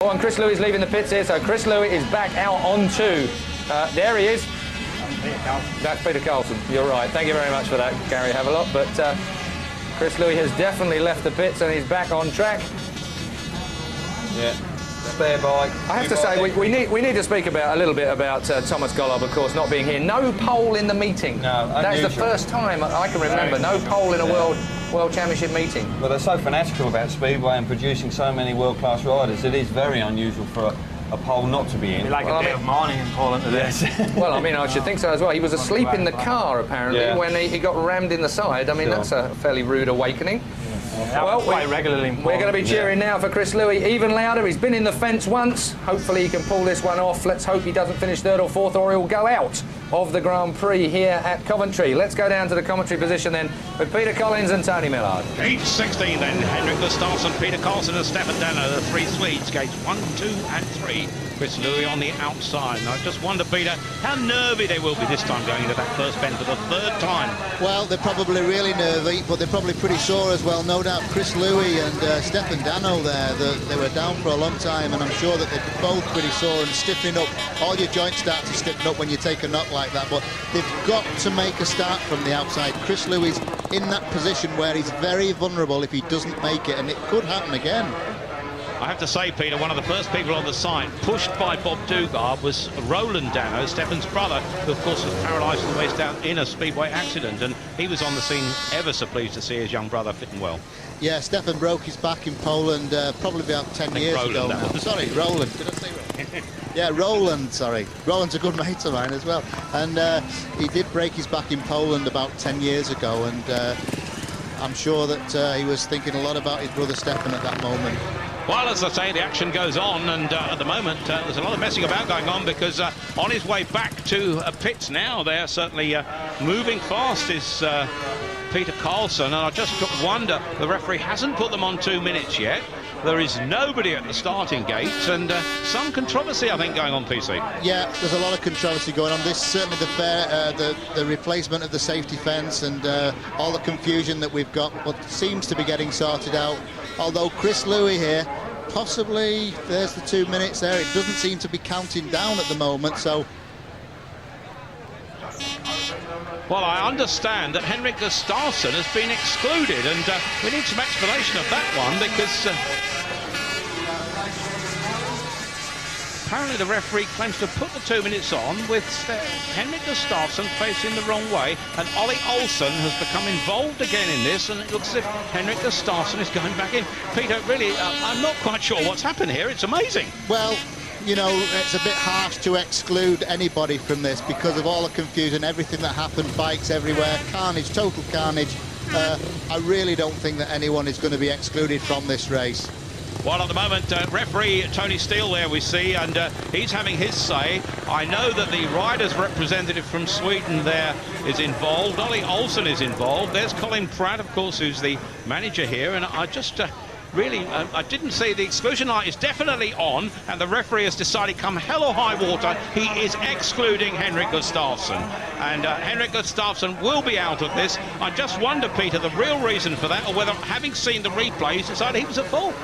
Oh, and Chris Louis is leaving the pits here, so Chris Louis is back out on two. There he is. That's Peter Carlson. You're right. Thank you very much for that, Gary Havelock. But Chris Louis has definitely left the pits and he's back on track. Yeah. Spare bike. I have to say, we need to speak a little bit about Thomas Gollob, of course, not being here. No pole in the meeting. No, that is the first time I can remember. No pole in a World Championship meeting. Well, they're so fanatical about Speedway and producing so many world-class riders. It is very unusual for a pole not to be in. Like a day of mourning in Poland today. Well, I mean, I should think so as well. He was asleep in the car, apparently, when he got rammed in the side. I mean, that's a fairly rude awakening. Well, quite regularly in Poland. We're going to be cheering now for Chris Louis even louder. He's been in the fence once. Hopefully he can pull this one off. Let's hope he doesn't finish third or fourth, or he'll go out of the Grand Prix here at Coventry. Let's go down to the commentary position then with Peter Collins and Tony Millard. Gate 16 then, Henrik Gustafsson, Peter Carlson and Stefan Dano, the three Swedes, gates 1, 2 and 3. Chris Louis on the outside. And I just wonder, Peter, how nervy they will be this time going into that first bend for the third time. Well, they're probably really nervy, but they're probably pretty sore as well. No doubt Chris Louis and Stefan Dano there, they were down for a long time, and I'm sure that they're both pretty sore and stiffening up. All your joints start to stiffen up when you take a knock like that, but they've got to make a start from the outside. Chris Louis in that position where he's very vulnerable if he doesn't make it, and it could happen again. I have to say, Peter, one of the first people on the site, pushed by Bob Dugard, was Roland Dano, Stefan's brother, who, of course, was paralysed from the waist down in a speedway accident, and he was on the scene ever so pleased to see his young brother fitting well. Yeah, Stefan broke his back in Poland probably about 10 years ago now. Sorry, Roland. Did I say Roland? Yeah, Roland, sorry. Roland's a good mate of mine as well. And he did break his back in Poland about 10 years ago, and I'm sure that he was thinking a lot about his brother Stefan at that moment. Well, as I say, the action goes on, and at the moment there's a lot of messing about going on, because on his way back to pits now, they're certainly moving fast is Peter Carlson, and I just wonder, the referee hasn't put them on 2 minutes yet. There is nobody at the starting gate, and some controversy, I think, going on, PC. Yeah, there's a lot of controversy going on. This certainly the replacement of the safety fence and all the confusion that we've got, but seems to be getting sorted out. Although Chris Louis here, possibly, there's the 2 minutes there. It doesn't seem to be counting down at the moment, so... Well, I understand that Henrik Gustafsson has been excluded, and we need some explanation of that one, because apparently the referee claims to put the 2 minutes on with Henrik Gustafsson facing the wrong way, and Ollie Olsen has become involved again in this, and it looks as if Henrik Gustafsson is going back in. Peter, really, I'm not quite sure what's happened here. It's amazing. Well, you know, it's a bit harsh to exclude anybody from this because of all the confusion, everything that happened, bikes everywhere, carnage, total carnage. I really don't think that anyone is going to be excluded from this race. Well, at the moment, referee Tony Steele there we see, and he's having his say. I know that the riders' representative from Sweden there is involved. Ollie Olsen is involved. There's Colin Pratt, of course, who's the manager here, and I just... really, I didn't see the exclusion light is definitely on, and the referee has decided, come hell or high water, he is excluding Henrik Gustafsson. And Henrik Gustafsson will be out of this. I just wonder, Peter, the real reason for that, or whether, having seen the replays, decided he was at fault.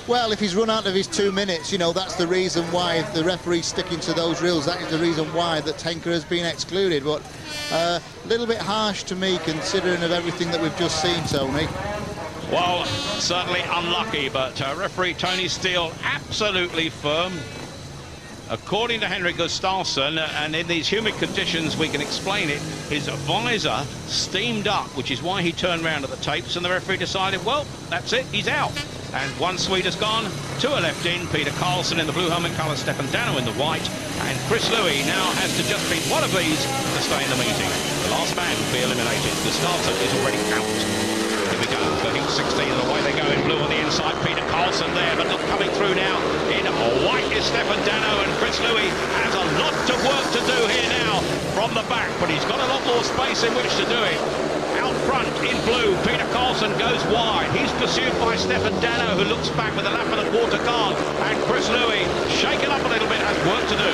Well, if he's run out of his 2 minutes, you know, that's the reason why the referee's sticking to those rules. That is the reason why that Henker has been excluded. But a little bit harsh to me, considering of everything that we've just seen, Tony. Well, certainly unlucky, but referee Tony Steele absolutely firm. According to Henrik Gustafsson, and in these humid conditions, we can explain it, his visor steamed up, which is why he turned round at the tapes, and the referee decided, well, that's it, he's out. And one Swede has gone, two are left in, Peter Carlson in the blue helmet colour, Stefan Dano in the white, and Chris Louis now has to just beat one of these to stay in the meeting. The last man will be eliminated. Gustafsson is already out. Here we go, for heat 16, and away they go in blue on the inside. Peter Carlson there, but not coming through now. In white is Stefan Dano, and Chris Louis has a lot of work to do here now from the back, but he's got a lot more space in which to do it. Out front in blue, Peter Carlson goes wide. He's pursued by Stefan Dano, who looks back with a lap and a quarter gone, and Chris Louis, shaken up a little bit, has work to do.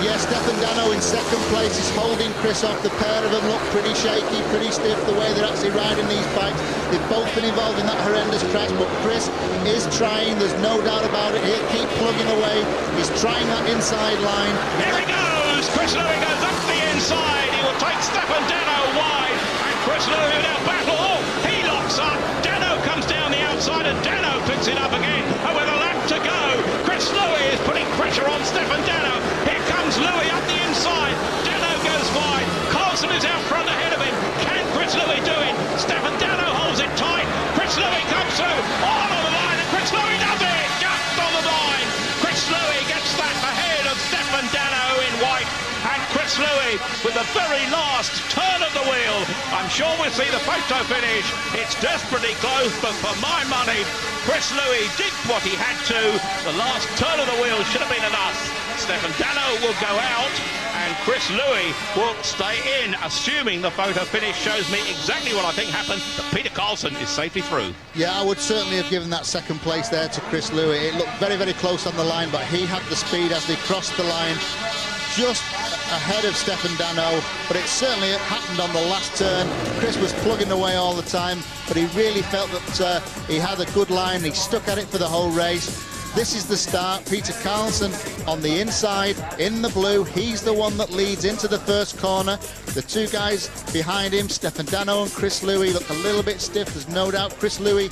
Yes, Stefan Dano in second place is holding Chris off. The pair of them look pretty shaky, pretty stiff, the way they're actually riding these bikes. They've both been involved in that horrendous crash, but Chris is trying, there's no doubt about it. He'll keep plugging away. He's trying that inside line. Here he goes! Chris Louis goes up the inside. He will take Stefan Dano wide. And Chris Louis now battle. Oh, he locks up. Dano comes down the outside and Dano picks it up again. And with a lap to go, Chris Louis is putting pressure on Stefan Dano. Here comes Louis up the inside. Dano goes wide. Carlson is out front ahead of him. Can Chris Louis do it? Stefan Dano holds it tight. Chris Louis comes through. All on the line. And Chris Louis does it. Just on the line. Chris Louis gets that ahead of Stefan Dano in white. And Chris Louis with the very last turn of the wheel. I'm sure we'll see the photo finish. It's desperately close, but for my money, Chris Louis did what he had to. The last turn of the wheel should have been enough. Stefan Dano will go out and Chris Louis will stay in, assuming the photo finish shows me exactly what I think happened, that Peter Carlson is safely through. Yeah, I would certainly have given that second place there to Chris Louis. It looked very, very close on the line, but he had the speed as they crossed the line, just ahead of Stefan Dano, but it certainly happened on the last turn. Chris was plugging away all the time, but he really felt that he had a good line. He stuck at it for the whole race. This is the start. Peter Carlson on the inside in the blue. He's the one that leads into the first corner. The two guys behind him, Stefan Dano and Chris Louis, look a little bit stiff. There's no doubt Chris Louis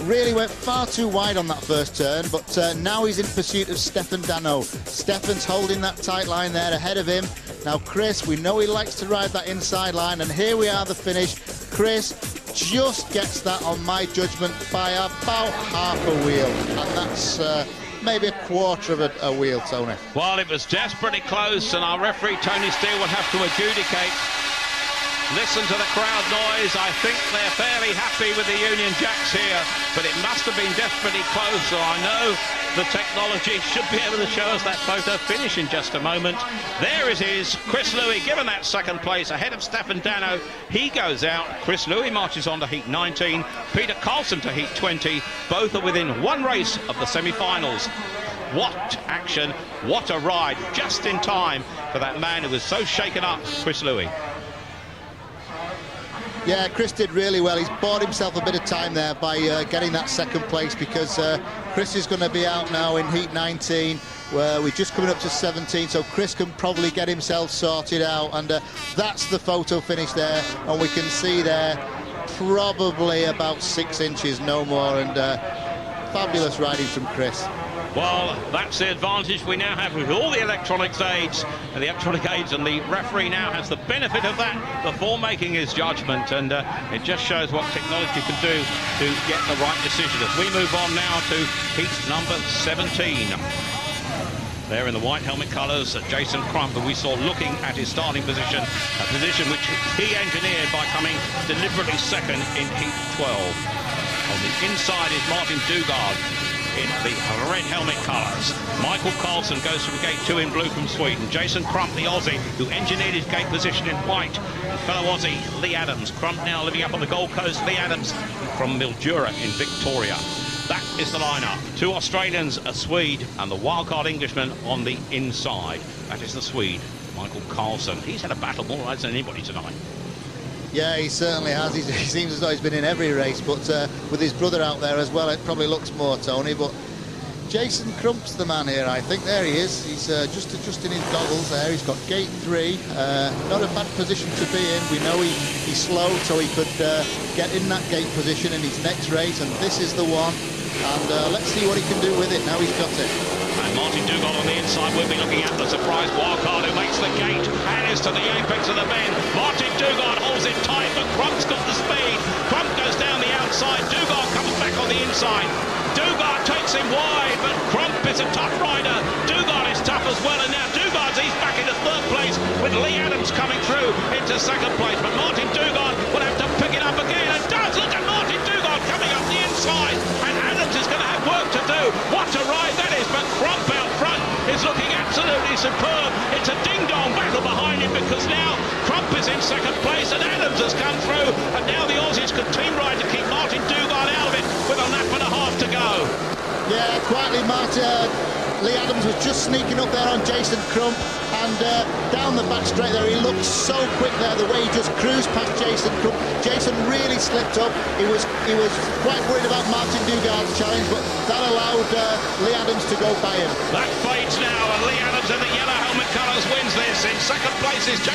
really went far too wide on that first turn, but now he's in pursuit of Stefan Dano. Stefan's holding that tight line there ahead of him. Now Chris, we know he likes to ride that inside line, and here we are, the finish. Chris just gets that, on my judgment, by about half a wheel, and that's maybe a quarter of a wheel, Tony. Well, it was desperately close, and our referee Tony Steele would have to adjudicate. Listen to the crowd noise. I think they're fairly happy with the Union Jacks here, but it must have been desperately close, so I know the technology should be able to show us that photo finish in just a moment. There it is. Chris Louis given that second place ahead of Stefan Dano. He goes out. Chris Louis marches on to heat 19. Peter Carlson to heat 20. Both are within one race of the semi-finals. What action, what a ride, just in time for that man who was so shaken up, Chris Louis. Yeah, Chris did really well. He's bought himself a bit of time there by getting that second place, because Chris is going to be out now in heat 19, where we're just coming up to 17, so Chris can probably get himself sorted out, and that's the photo finish there, and we can see there probably about 6 inches, no more, and fabulous riding from Chris. Well, that's the advantage we now have with all the electronic aids, and the referee now has the benefit of that before making his judgment, and it just shows what technology can do to get the right decision. As we move on now to heat number 17. There in the white helmet colours, Jason Crump, who we saw looking at his starting position, a position which he engineered by coming deliberately second in heat 12. On the inside is Martin Dugard in the red helmet colours. Michael Carlson goes from gate 2 in blue from Sweden. Jason Crump, the Aussie, who engineered his gate position in white. And fellow Aussie, Lee Adams. Crump now living up on the Gold Coast. Lee Adams from Mildura in Victoria. That is the lineup. 2 Australians, a Swede, and the wildcard Englishman on the inside. That is the Swede, Michael Carlson. He's had a battle more rides than anybody tonight. Yeah, he certainly has. He seems as though he's been in every race, but with his brother out there as well, it probably looks more, Tony. But Jason Crump's the man here, I think. There he is. He's just adjusting his goggles there. He's got gate 3. Not a bad position to be in. We know he's slow, so he could get in that gate position in his next race, and this is the one. And let's see what he can do with it. Now he's got it. And Martin Dugard on the inside will be looking at the surprise wildcard who makes the gate and is to the apex of the bend. Martin Dugard holds it tight, but Crump's got the speed. Crump goes down the outside. Dugard comes back on the inside. Dugard takes him wide, but Crump is a tough rider. Dugard is tough as well, and now Dugard's eased back into third place with Lee Adams coming through into second place. But Martin Dugard will have to pick it up again, and does. Look at Martin Dugard coming up the inside, and Adams is going to have work to do. What a ride that is, but Crump out front is looking absolutely superb. It's a ding-dong battle behind him, because now Crump is in second place and Adams has come through, and now the Aussies can team ride to keep Martin Dugard out of it with a lap and a half to go. Yeah, quietly Lee Adams was just sneaking up there on Jason Crump, and down the back straight there, he looked so quick there, the way he just cruised past Jason Crump. Jason really slipped up. He was quite worried about Martin Dugard's challenge, but that allowed Lee Adams to go by him. That fades now, and Lee Adams in the yellow helmet colours wins this. In second place is Jason